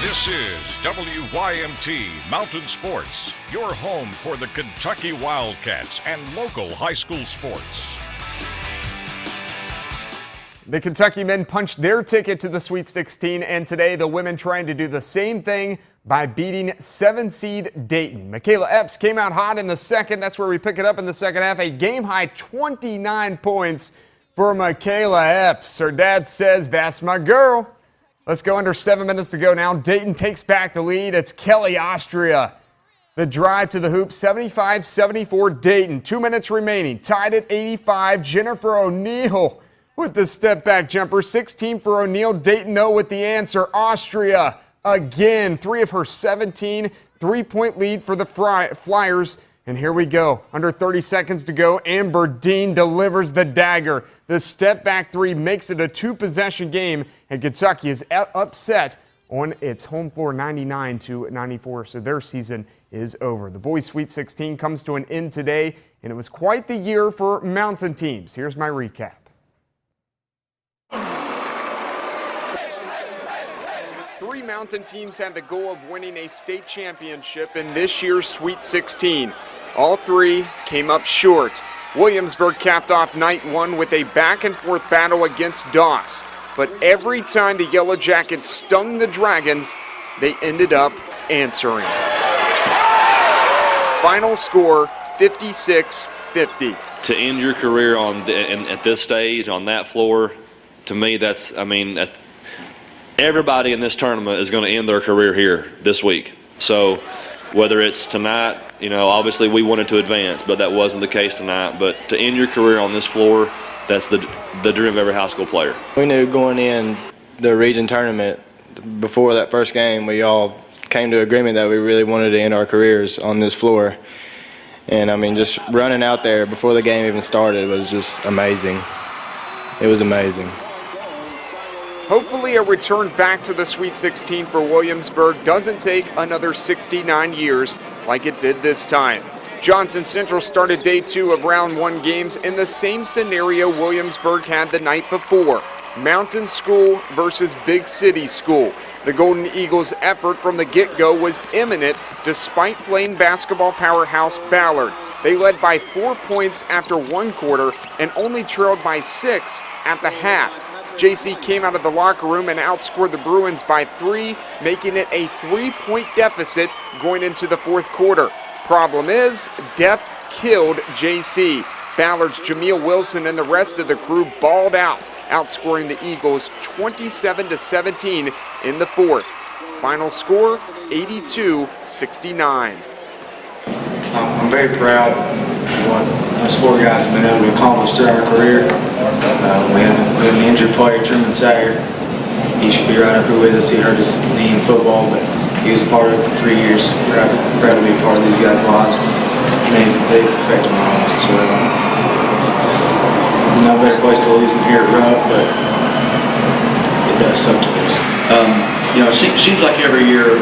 This is WYMT Mountain Sports, your home for the Kentucky Wildcats and local high school sports. The Kentucky men punched their ticket to the Sweet 16, and today the women trying to do the same thing by beating 7-seed Dayton. Michaela Epps came out hot in the second. That's where we pick it up in the second half. A game-high 29 points for Michaela Epps. Her dad says, "That's my girl." Let's go under 7 minutes to go now. Dayton takes back the lead. It's Kelly Austria. The drive to the hoop, 75-74 Dayton. 2 minutes remaining. Tied at 85. Jennifer O'Neal with the step-back jumper. 16 for O'Neal. Dayton, though, with the answer. Austria again. 3 of her 17. 3-point lead for the Flyers. And here we go. Under 30 seconds to go. Amber Dean delivers the dagger. The step-back three makes it a two-possession game, and Kentucky is upset on its home floor 99-94, so their season is over. The boys' Sweet 16 comes to an end today, and it was quite the year for Mountain teams. Here's my recap. Three Mountain teams had the goal of winning a state championship in this year's Sweet 16. All three came up short. Williamsburg capped off night one with a back-and-forth battle against Doss. But every time the Yellow Jackets stung the Dragons, they ended up answering. Final score, 56-50. To end your career at this stage, on that floor, to me, everybody in this tournament is going to end their career here this week. So whether it's tonight, obviously we wanted to advance, but that wasn't the case tonight. But to end your career on this floor, that's the dream of every high school player. We knew going in the region tournament, before that first game, we all came to agreement that we really wanted to end our careers on this floor. And just running out there before the game even started was just amazing. It was amazing. Hopefully a return back to the Sweet 16 for Williamsburg doesn't take another 69 years like it did this time. Johnson Central started day 2 of round 1 games in the same scenario Williamsburg had the night before. Mountain School versus Big City School. The Golden Eagles' effort from the get-go was imminent despite playing basketball powerhouse Ballard. They led by 4 points after one quarter and only trailed by 6 at the half. JC came out of the locker room and outscored the Bruins by 3, making it a 3-point deficit going into the fourth quarter. Problem is, depth killed JC. Ballard's Jameel Wilson and the rest of the crew balled out, outscoring the Eagles 27-17 in the fourth. Final score, 82-69. I'm very proud of what us 4 guys have been able to accomplish throughout our career. We have an injured player, Truman Sager. He should be right up here with us. He hurt his knee in football, but he was a part of it for 3 years. Proud to be a part of these guys' lives. They've affected my lives as well. No better place to lose than here at Rupp, but it does suck to lose. It seems like every year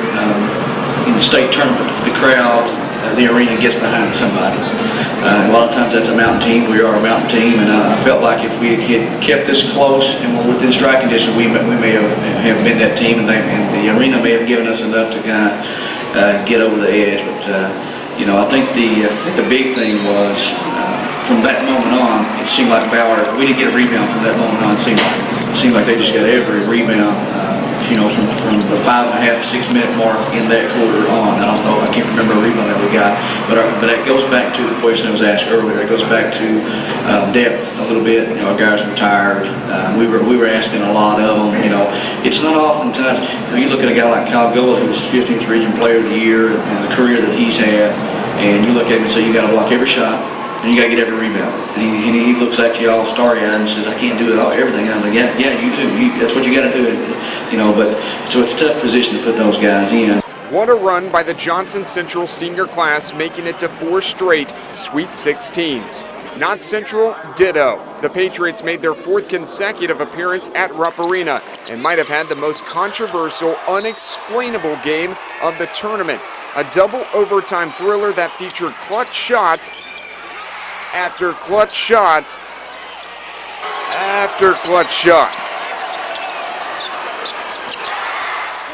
in the state tournament, the crowd, the arena gets behind somebody. A lot of times that's a mountain team. We are a mountain team, and I felt like if we had kept this close and were within striking distance, we may have been that team, and the arena may have given us enough to kind of get over the edge. But I think the big thing was from that moment on, it seemed like Ballard. We didn't get a rebound from that moment on. It seemed like they just got every rebound. From the 5.5, 6 minute mark in that quarter on. I don't know, I can't remember a rebound that we got, but that goes back to the question that was asked earlier. It goes back to depth a little bit. Our guys were tired. We were asking a lot of them. It's not oftentimes. You look at a guy like Kyle Gola, who's 15th region player of the year and the career that he's had, and you look at him and say you got to block every shot. And you got to get every rebound. And he looks at you all starry-eyed and says, "I can't do it all, everything." I'm like, yeah, you do. That's what you got to do. But so it's a tough position to put those guys in. What a run by the Johnson Central senior class, making it to 4 straight Sweet 16s. Not Central, ditto. The Patriots made their 4th consecutive appearance at Rupp Arena and might have had the most controversial, unexplainable game of the tournament. A double overtime thriller that featured clutch shot after clutch shot after clutch shot.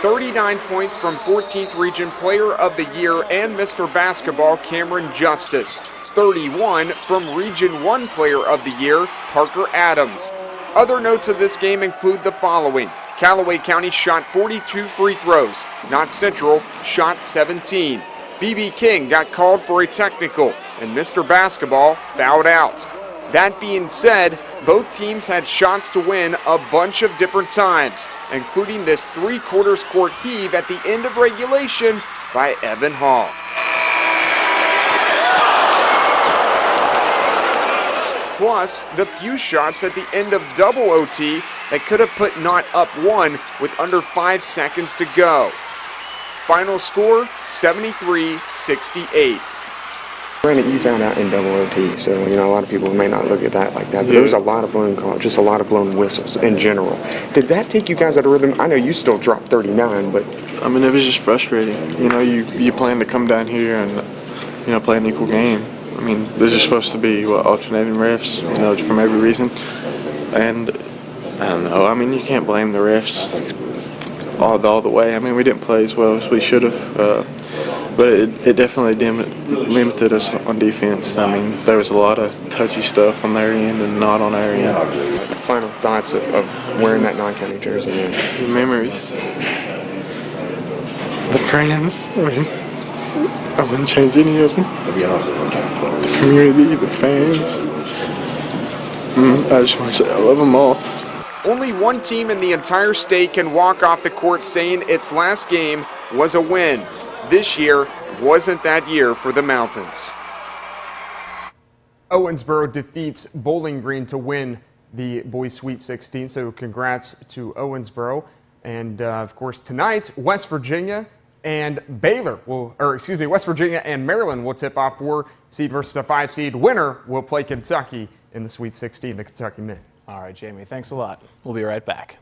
39 points from 14th Region Player of the Year and Mr. Basketball Cameron Justice. 31 from Region 1 Player of the Year, Parker Adams. Other notes of this game include the following. Callaway County shot 42 free throws. Knott Central shot 17. BB King got called for a technical, and Mr. Basketball fouled out. That being said, both teams had shots to win a bunch of different times, including this three-quarters court heave at the end of regulation by Evan Hall. Plus, the few shots at the end of double OT that could have put Knott up one with under 5 seconds to go. Final score, 73-68. Granted, you found out in double OT, so a lot of people may not look at that like that, but there was a lot of blown calls, just a lot of blown whistles in general. Did that take you guys out of rhythm? I know you still dropped 39, but I mean, it was just frustrating. You plan to come down here and play an equal game. I mean, there's just supposed to be alternating refs, from every reason, and I don't know. I mean, you can't blame the refs all the way. I mean, we didn't play as well as we should have. But it definitely limited us on defense. I mean, there was a lot of touchy stuff on their end and not on our end. Final thoughts of wearing that non-county jersey, man. The memories. The friends. I mean, I wouldn't change any of them. The community, the fans. I just want to say I love them all. Only one team in the entire state can walk off the court saying its last game was a win. This year wasn't that year for the Mountains. Owensboro defeats Bowling Green to win the Boys Sweet 16, so congrats to Owensboro. And of course tonight, West Virginia and West Virginia and Maryland will tip off 4 seed versus a 5 seed. Winner will play Kentucky in the Sweet 16, the Kentucky men. All right, Jamie, thanks a lot. We'll be right back.